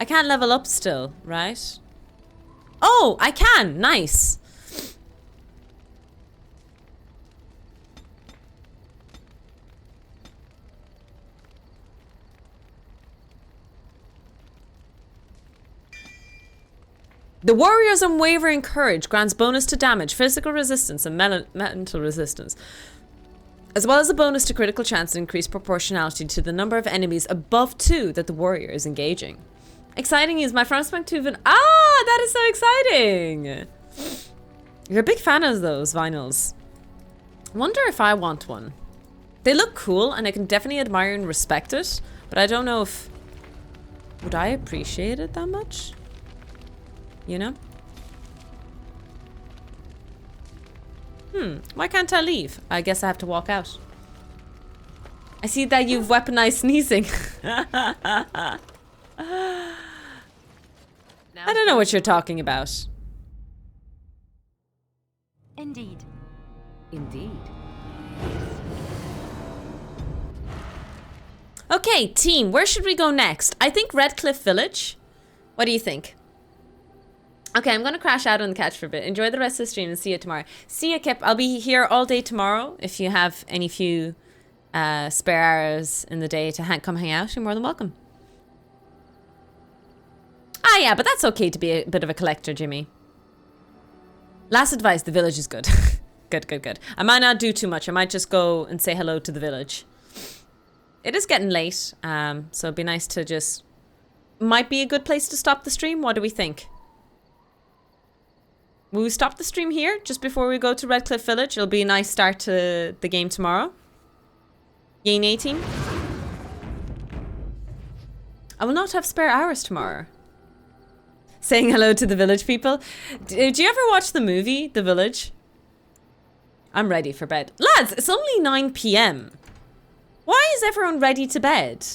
I can't level up still, right? Oh, I can. Nice. The warrior's unwavering courage grants bonus to damage, physical resistance, and mental resistance, as well as a bonus to critical chance and increased proportionality to the number of enemies above 2 that the warrior is engaging. Exciting news, my friend spent 2 that is so exciting! You're a big fan of those vinyls. Wonder if I want one. They look cool and I can definitely admire and respect it, but I don't know if... would I appreciate it that much? You know? Why can't I leave? I guess I have to walk out. I see that you've weaponized sneezing. I don't know what you're talking about. Indeed. Okay, team, where should we go next? I think Redcliffe Village. What do you think? Okay, I'm going to crash out on the couch for a bit. Enjoy the rest of the stream and see you tomorrow. See you, Kip. I'll be here all day tomorrow. If you have any few spare hours in the day to come hang out, you're more than welcome. Ah, yeah, but that's okay to be a bit of a collector, Jimmy. Last advice, the village is good. Good. I might not do too much. I might just go and say hello to the village. It is getting late, so it'd be nice to just... Might be a good place to stop the stream. What do we think? Will we stop the stream here just before we go to Redcliffe Village? It'll be a nice start to the game tomorrow. Yay, 18. I will not have spare hours tomorrow. Saying hello to the village people. Did you ever watch the movie, The Village? I'm ready for bed. Lads, it's only 9 PM. Why is everyone ready to bed?